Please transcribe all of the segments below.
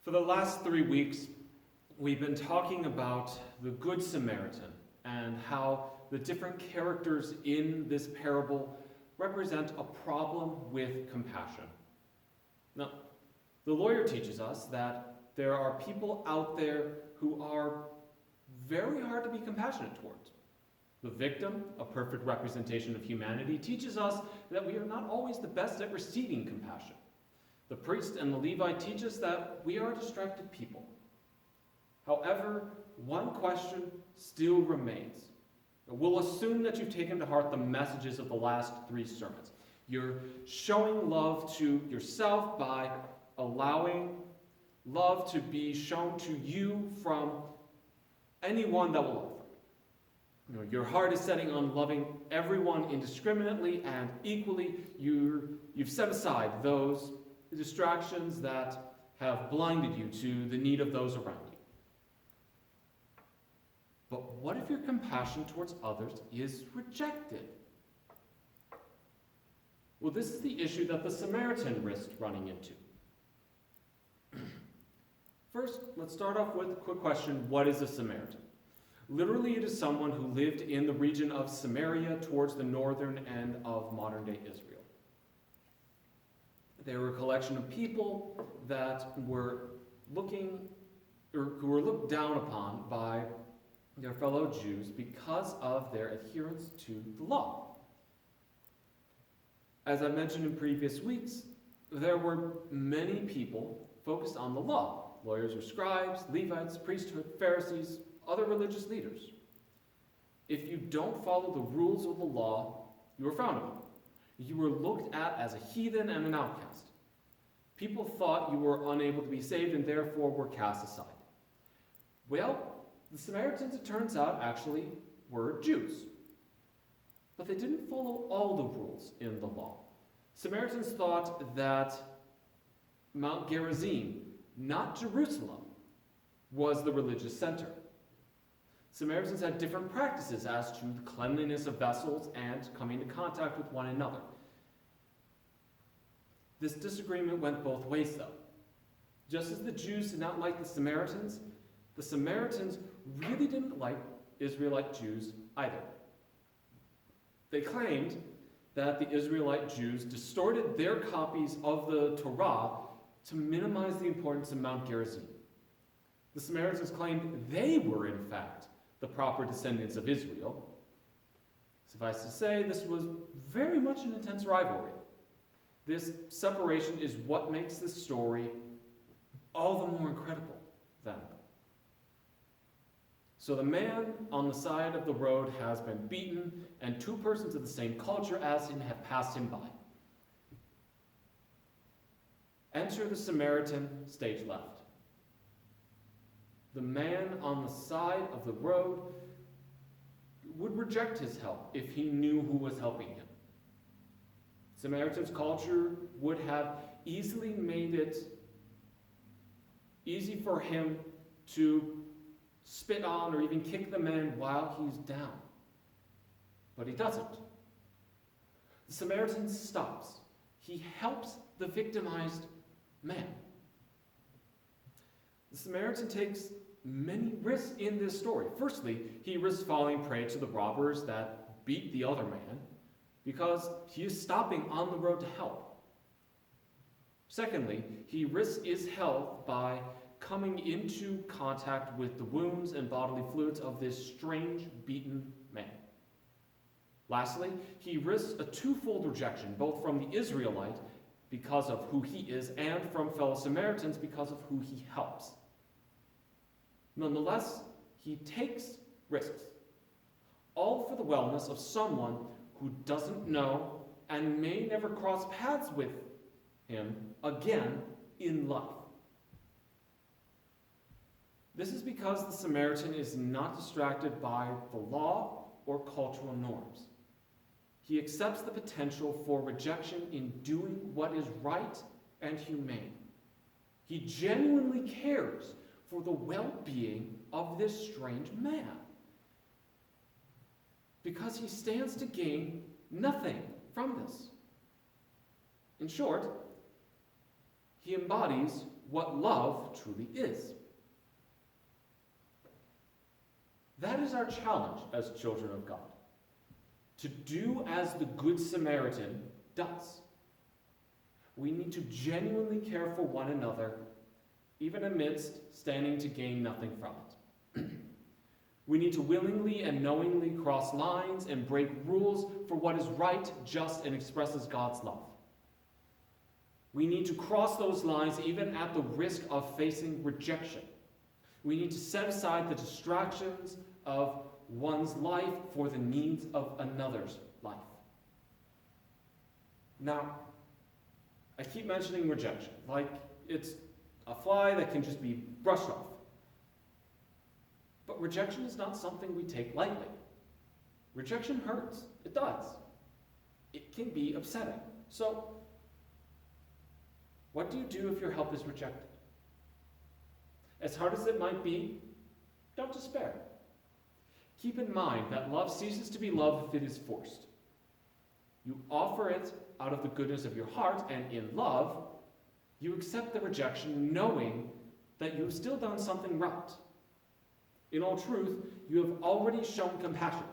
For the last 3 weeks, we've been talking about the Good Samaritan and how the different characters in this parable represent a problem with compassion. Now, the lawyer teaches us that there are people out there who are very hard to be compassionate towards. The victim, a perfect representation of humanity, teaches us that we are not always the best at receiving compassion. The priest and the Levite teach us that we are distracted people. However, one question still remains. We'll assume that you've taken to heart the messages of the last 3 sermons. You're showing love to yourself by allowing love to be shown to you from anyone that will offer. Your heart is setting on loving everyone indiscriminately and equally. You've set aside those distractions that have blinded you to the need of those around you. But what if your compassion towards others is rejected? Well, this is the issue that the Samaritan risked running into. First, let's start off with a quick question. What is a Samaritan? Literally, it is someone who lived in the region of Samaria towards the northern end of modern-day Israel. They were a collection of people that were who were looked down upon by their fellow Jews because of their adherence to the law. As I mentioned in previous weeks, there were many people focused on the law. Lawyers or scribes, Levites, priesthood, Pharisees, other religious leaders. If you don't follow the rules of the law, you were frowned upon. You were looked at as a heathen and an outcast. People thought you were unable to be saved and therefore were cast aside. Well, the Samaritans, it turns out, actually were Jews. But they didn't follow all the rules in the law. Samaritans thought that Mount Gerizim, not Jerusalem, was the religious center. Samaritans had different practices as to the cleanliness of vessels and coming into contact with one another. This disagreement went both ways, though. Just as the Jews did not like the Samaritans really didn't like Israelite Jews either. They claimed that the Israelite Jews distorted their copies of the Torah to minimize the importance of Mount Gerizim. The Samaritans claimed they were, in fact, the proper descendants of Israel. Suffice to say, this was very much an intense rivalry. This separation is what makes this story all the more incredible then. So the man on the side of the road has been beaten, and 2 persons of the same culture as him have passed him by. Enter the Samaritan, stage left. The man on the side of the road would reject his help if he knew who was helping him. Samaritan's culture would have easily made it easy for him to spit on or even kick the man while he's down. But he doesn't. The Samaritan stops. He helps the victimized man. The Samaritan takes many risks in this story. Firstly, he risks falling prey to the robbers that beat the other man because he is stopping on the road to help. Secondly, he risks his health by coming into contact with the wounds and bodily fluids of this strange, beaten man. Lastly, he risks a 2-fold rejection, both from the Israelite because of who he is and from fellow Samaritans because of who he helps. Nonetheless, he takes risks, all for the wellness of someone who doesn't know and may never cross paths with him again in life. This is because the Samaritan is not distracted by the law or cultural norms. He accepts the potential for rejection in doing what is right and humane. He genuinely cares for the well-being of this strange man, because he stands to gain nothing from this. In short, he embodies what love truly is. That is our challenge as children of God, to do as the Good Samaritan does. We need to genuinely care for one another, even amidst standing to gain nothing from it. We need to willingly and knowingly cross lines and break rules for what is right, just, and expresses God's love. We need to cross those lines even at the risk of facing rejection. We need to set aside the distractions of one's life for the needs of another's life. Now, I keep mentioning rejection, like it's a fly that can just be brushed off. But rejection is not something we take lightly. Rejection hurts. It does. It can be upsetting. So, what do you do if your help is rejected? As hard as it might be, don't despair. Keep in mind that love ceases to be love if it is forced. You offer it out of the goodness of your heart, and in love, you accept the rejection knowing that you have still done something right. In all truth, you have already shown compassion.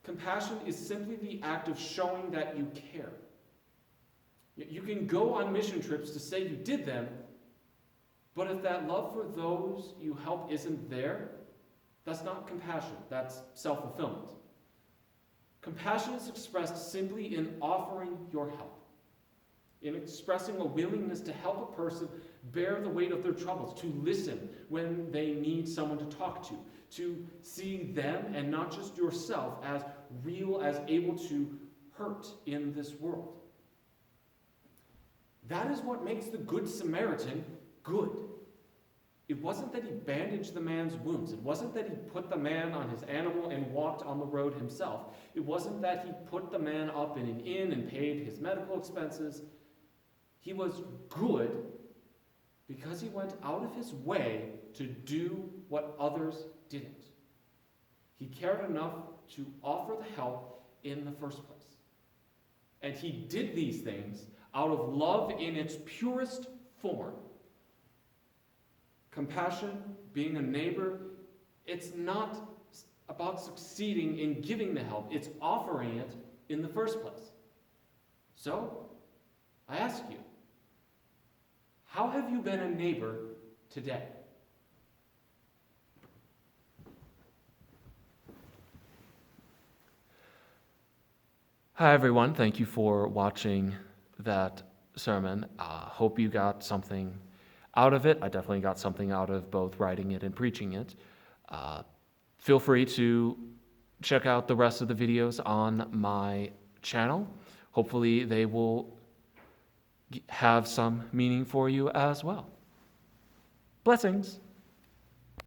Compassion is simply the act of showing that you care. You can go on mission trips to say you did them, but if that love for those you help isn't there, that's not compassion, that's self-fulfillment. Compassion is expressed simply in offering your help, in expressing a willingness to help a person bear the weight of their troubles, to listen when they need someone to talk to see them and not just yourself as real, as able to hurt in this world. That is what makes the Good Samaritan good. It wasn't that he bandaged the man's wounds. It wasn't that he put the man on his animal and walked on the road himself. It wasn't that he put the man up in an inn and paid his medical expenses. He was good because he went out of his way to do what others didn't. He cared enough to offer the help in the first place. And he did these things out of love in its purest form. Compassion, being a neighbor, it's not about succeeding in giving the help. It's offering it in the first place. So, I ask you, how have you been a neighbor today? Hi, everyone. Thank you for watching that sermon. Hope you got something out of it. I definitely got something out of both writing it and preaching it. Feel free to check out the rest of the videos on my channel. Hopefully they will have some meaning for you as well. Blessings.